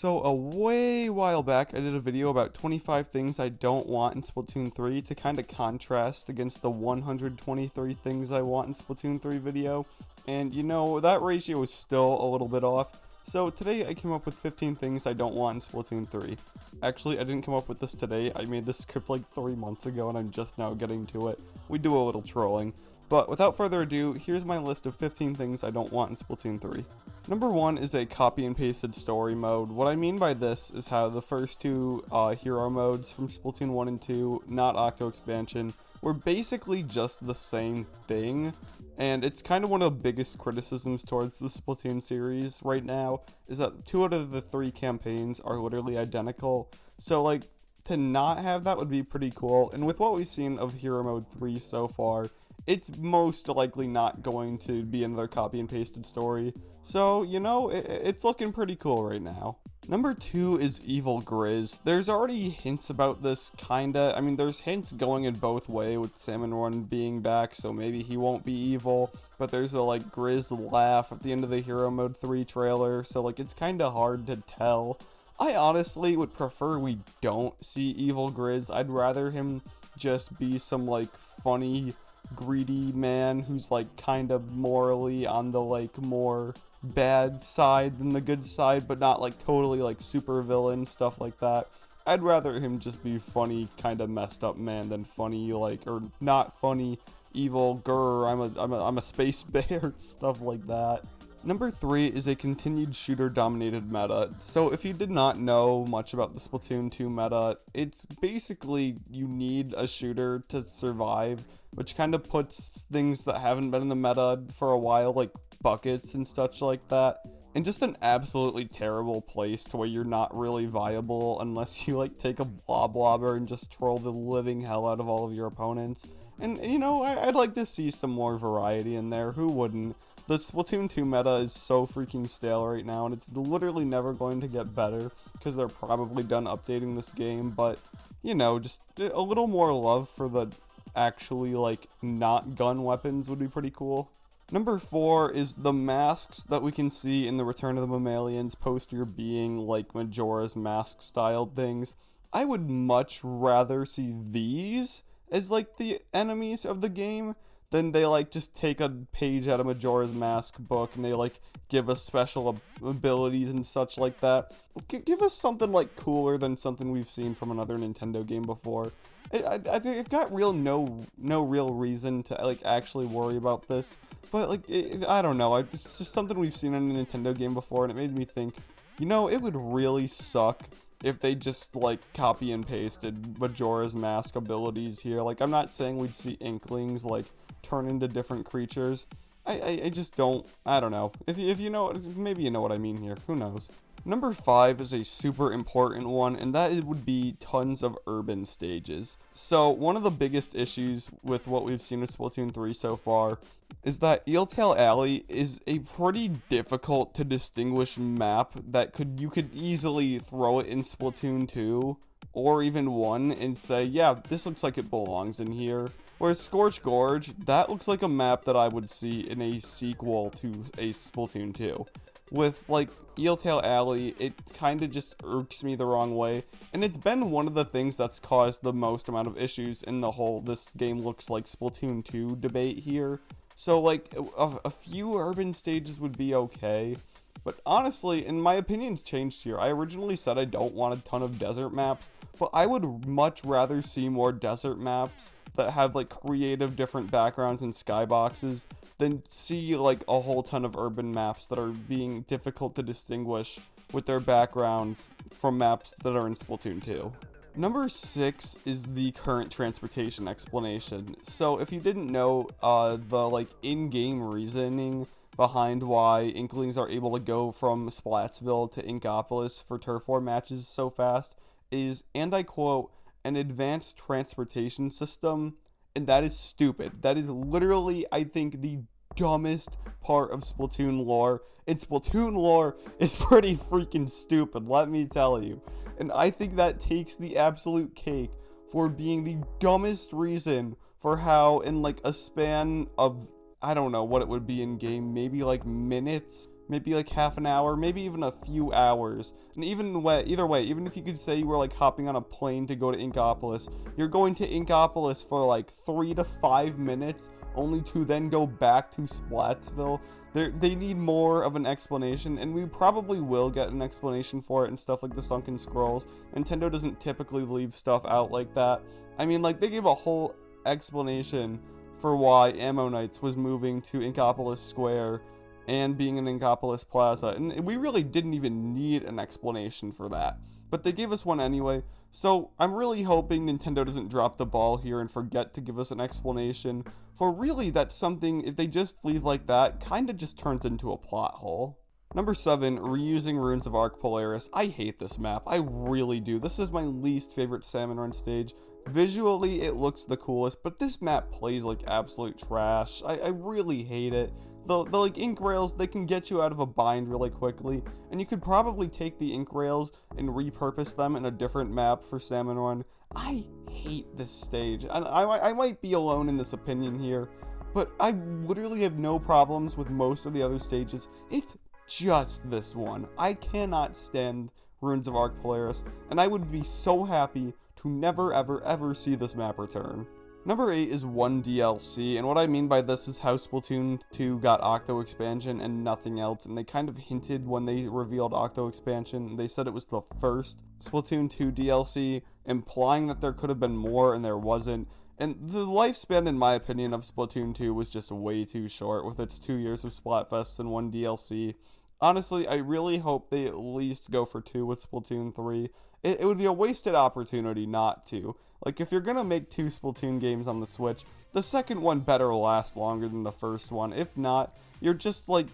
So a way while back, I did a video about 25 things I don't want in Splatoon 3 to kind of contrast against the 123 things I want in Splatoon 3 video. And you know, that ratio is still a little bit off. So today I came up with 15 things I don't want in Splatoon 3. Actually, I didn't come up with this today. I made this script like 3 months ago and I'm just now getting to it. We do a little trolling. But without further ado, here's my list of 15 things I don't want in Splatoon 3. Number 1 is a copy and pasted story mode. What I mean by this is how the first two hero modes from Splatoon 1 and 2, not Octo Expansion, were basically just the same thing. And it's kind of one of the biggest criticisms towards the Splatoon series right now, is that 2 out of the 3 campaigns are literally identical. So like, to not have that would be pretty cool. And with what we've seen of Hero Mode 3 so far, it's most likely not going to be another copy and pasted story. So, you know, it's looking pretty cool right now. Number 2 is Evil Grizz. There's already hints about this, kinda. I mean, there's hints going in both ways with Salmon Run being back, so maybe he won't be evil. But there's a, like, Grizz laugh at the end of the Hero Mode 3 trailer, so, like, it's kinda hard to tell. I honestly would prefer we don't see Evil Grizz. I'd rather him just be some, like, funny, greedy man who's like kind of morally on the like more bad side than the good side, but not like totally like super villain stuff like that. I'd rather him just be funny, kind of messed up man than funny like, or not funny, evil grr, I'm a space bear, stuff like that. Number 3 is a continued shooter-dominated meta. So if you did not know much about the Splatoon 2 meta, it's basically you need a shooter to survive, which kind of puts things that haven't been in the meta for a while, like buckets and such like that, in just an absolutely terrible place to where you're not really viable unless you like take a blob lobber and just troll the living hell out of all of your opponents. And you know, I'd like to see some more variety in there, who wouldn't? The Splatoon 2 meta is so freaking stale right now, and it's literally never going to get better, because they're probably done updating this game, but, you know, just a little more love for the actually, like, not gun weapons would be pretty cool. Number 4 is the masks that we can see in the Return of the Mammalians poster being, like, Majora's mask-styled things. I would much rather see these as, like, the enemies of the game, then they like just take a page out of Majora's Mask book and they like give us special abilities and such like that. Give us something like cooler than something we've seen from another Nintendo game before. I think I've got no real reason to like actually worry about this, but like I don't know. It's just something we've seen in a Nintendo game before, and it made me think, you know, it would really suck if they just like copy and pasted Majora's Mask abilities here. Like, I'm not saying we'd see Inklings like turn into different creatures. I just don't, I don't know. If you know, maybe you know what I mean here. Who knows? Number 5 is a super important one, and that would be tons of urban stages. So one of the biggest issues with what we've seen with Splatoon 3 so far is that Eeltail Alley is a pretty difficult to distinguish map that you could easily throw it in Splatoon 2 or even 1 and say, yeah, this looks like it belongs in here. Whereas Scorch Gorge, that looks like a map that I would see in a sequel to a Splatoon 2. With, like, Eeltail Alley, it kind of just irks me the wrong way, and it's been one of the things that's caused the most amount of issues in the whole this game looks like Splatoon 2 debate here. So, like, a few urban stages would be okay, but honestly, and my opinion's changed here. I originally said I don't want a ton of desert maps, but I would much rather see more desert maps that have like creative different backgrounds and skyboxes than see like a whole ton of urban maps that are being difficult to distinguish with their backgrounds from maps that are in Splatoon 2. Number 6 is the current transportation explanation. So if you didn't know, the like in-game reasoning behind why Inklings are able to go from Splatsville to Inkopolis for Turf War matches so fast is, and I quote, an advanced transportation system, and that is stupid. That is literally, I think, the dumbest part of Splatoon lore, and Splatoon lore is pretty freaking stupid, let me tell you. And I think that takes the absolute cake for being the dumbest reason for how in like a span of, I don't know what it would be in game, maybe like minutes, maybe like half an hour, maybe even a few hours. And either way, even if you could say you were like hopping on a plane to go to Inkopolis, you're going to Inkopolis for like 3 to 5 minutes, only to then go back to Splatsville. They need more of an explanation, and we probably will get an explanation for it and stuff like the Sunken Scrolls. Nintendo doesn't typically leave stuff out like that. I mean, like, they gave a whole explanation for why Ammo Knights was moving to Inkopolis Square and being in Inkopolis Plaza, and we really didn't even need an explanation for that. But they gave us one anyway, so I'm really hoping Nintendo doesn't drop the ball here and forget to give us an explanation, for really that's something, if they just leave like that, kinda just turns into a plot hole. Number 7, reusing Runes of Arc Polaris. I hate this map, I really do. This is my least favorite Salmon Run stage. Visually, it looks the coolest, but this map plays like absolute trash. I really hate it. The like ink rails, they can get you out of a bind really quickly, and you could probably take the ink rails and repurpose them in a different map for Salmon Run. I hate this stage, and I might be alone in this opinion here, but I literally have no problems with most of the other stages. It's just this one. I cannot stand Runes of Arc Polaris, and I would be so happy to never ever see this map return. Number 8 is one DLC, and what I mean by this is how Splatoon 2 got Octo Expansion and nothing else, and they kind of hinted when they revealed Octo Expansion, they said it was the first Splatoon 2 DLC, implying that there could have been more and there wasn't, and the lifespan, in my opinion, of Splatoon 2 was just way too short with its 2 years of Splatfests and one DLC. Honestly, I really hope they at least go for 2 with Splatoon 3. It would be a wasted opportunity not to. Like, if you're gonna make 2 Splatoon games on the Switch, the second one better last longer than the first one. If not, you're just like,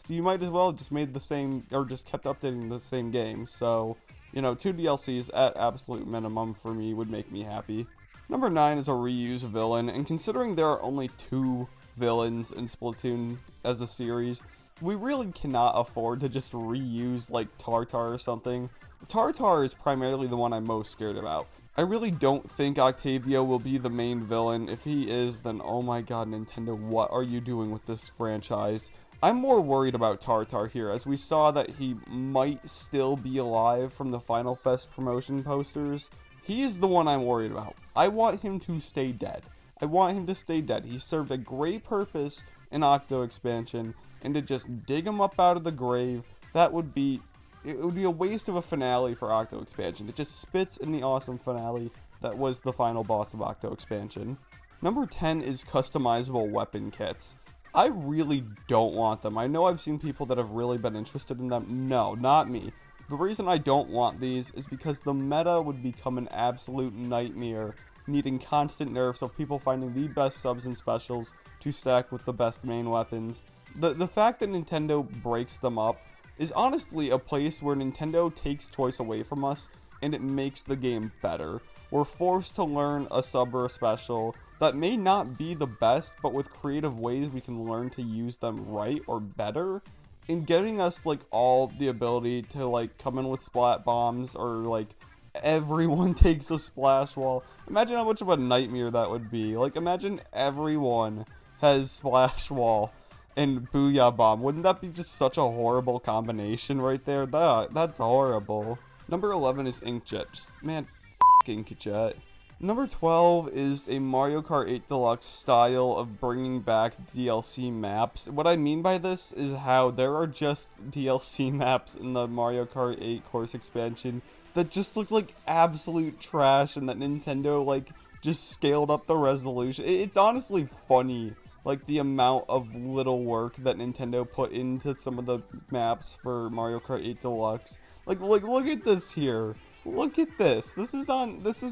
you might as well have just made the same, or just kept updating the same game. So, you know, 2 DLCs at absolute minimum for me would make me happy. Number 9 is a reuse villain, and considering there are only 2 villains in Splatoon as a series, we really cannot afford to just reuse, like, Tartar or something. Tartar is primarily the one I'm most scared about. I really don't think Octavio will be the main villain. If he is, then oh my god, Nintendo, what are you doing with this franchise? I'm more worried about Tartar here, as we saw that he might still be alive from the Final Fest promotion posters. He is the one I'm worried about. I want him to stay dead. I want him to stay dead. He served a great purpose in Octo Expansion, and to just dig him up out of the grave, it would be a waste of a finale for Octo Expansion. It just spits in the awesome finale that was the final boss of Octo Expansion. Number 10 is customizable weapon kits. I really don't want them. I know I've seen people that have really been interested in them. No, not me. The reason I don't want these is because the meta would become an absolute nightmare, needing constant nerfs of people finding the best subs and specials to stack with the best main weapons. The fact that Nintendo breaks them up is honestly a place where Nintendo takes choice away from us, and it makes the game better. We're forced to learn a sub or a special that may not be the best, but with creative ways we can learn to use them right or better, in getting us, like, all the ability to, like, come in with splat bombs, or, like, everyone takes a splash wall. Imagine how much of a nightmare that would be. Like, imagine everyone has splash wall and Booyah Bomb. Wouldn't that be just such a horrible combination right there? That's horrible. Number 11 is Inkjet. Man, f*** Inkjet. Number 12 is a Mario Kart 8 Deluxe style of bringing back DLC maps. What I mean by this is how there are just DLC maps in the Mario Kart 8 course expansion that just look like absolute trash, and that Nintendo, like, just scaled up the resolution. It's honestly funny, like, the amount of little work that Nintendo put into some of the maps for Mario Kart 8 Deluxe. Like, look at this here. Look at this. This is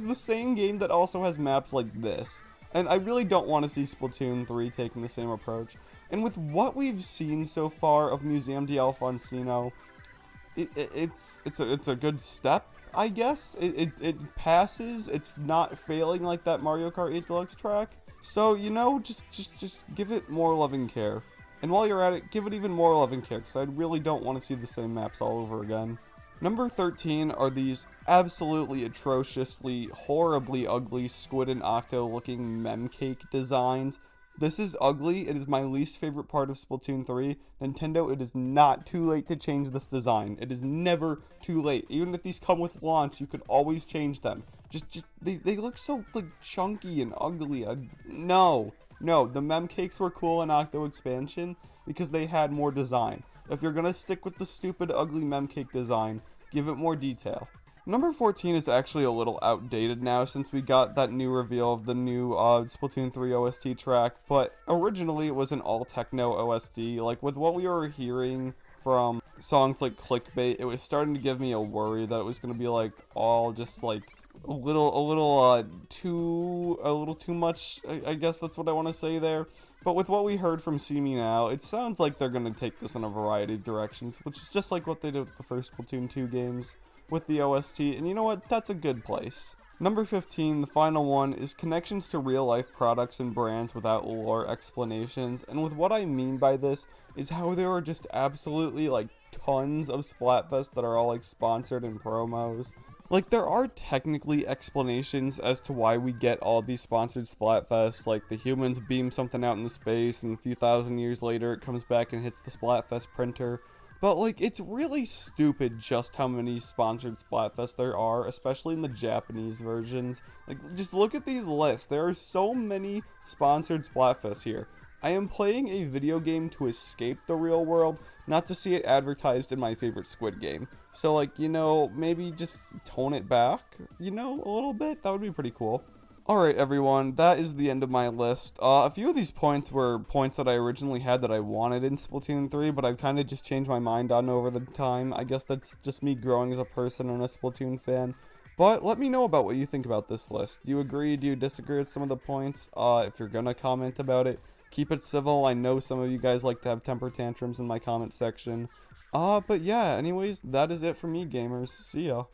the same game that also has maps like this. And I really don't want to see Splatoon 3 taking the same approach. And with what we've seen so far of Museum d'Alfonsino, it's a good step, I guess. It passes. It's not failing like that Mario Kart 8 Deluxe track. So, you know, just give it more love and care. And while you're at it, give it even more love and care, because I really don't want to see the same maps all over again. Number 13 are these absolutely atrociously, horribly ugly Squid and Octo looking mem cake designs. This is ugly. It is my least favorite part of Splatoon 3. Nintendo, it is not too late to change this design. It is never too late. Even if these come with launch, you could always change them. They look so, like, chunky and ugly. No. No, the mem cakes were cool in Octo Expansion because they had more design. If you're gonna stick with the stupid, ugly mem cake design, give it more detail. Number 14 is actually a little outdated now since we got that new reveal of the new Splatoon 3 OST track, but originally it was an all techno OST. Like, with what we were hearing from songs like Clickbait, it was starting to give me a worry that it was going to be like all just like a little too much. I guess that's what I want to say there. But with what we heard from See Me Now, it sounds like they're going to take this in a variety of directions, which is just like what they did with the first Splatoon 2 games with the OST, and you know what, that's a good place. Number 15, the final one, is connections to real-life products and brands without lore explanations, and with what I mean by this is how there are just absolutely, like, tons of Splatfests that are all, like, sponsored and promos. Like, there are technically explanations as to why we get all these sponsored Splatfests, like the humans beam something out into space, and a few thousand years later it comes back and hits the Splatfest printer. But, like, it's really stupid just how many sponsored Splatfests there are, especially in the Japanese versions. Like, just look at these lists. There are so many sponsored Splatfests here. I am playing a video game to escape the real world, not to see it advertised in my favorite Squid Game. So, like, you know, maybe just tone it back, you know, a little bit? That would be pretty cool. Alright everyone, that is the end of my list. A few of these points were points that I originally had that I wanted in Splatoon 3, but I've kind of just changed my mind on over the time. I guess that's just me growing as a person and a Splatoon fan. But let me know about what you think about this list. Do you agree? Do you disagree with some of the points? If you're gonna comment about it, keep it civil. I know some of you guys like to have temper tantrums in my comment section. But yeah, anyways, that is it for me, gamers. See ya.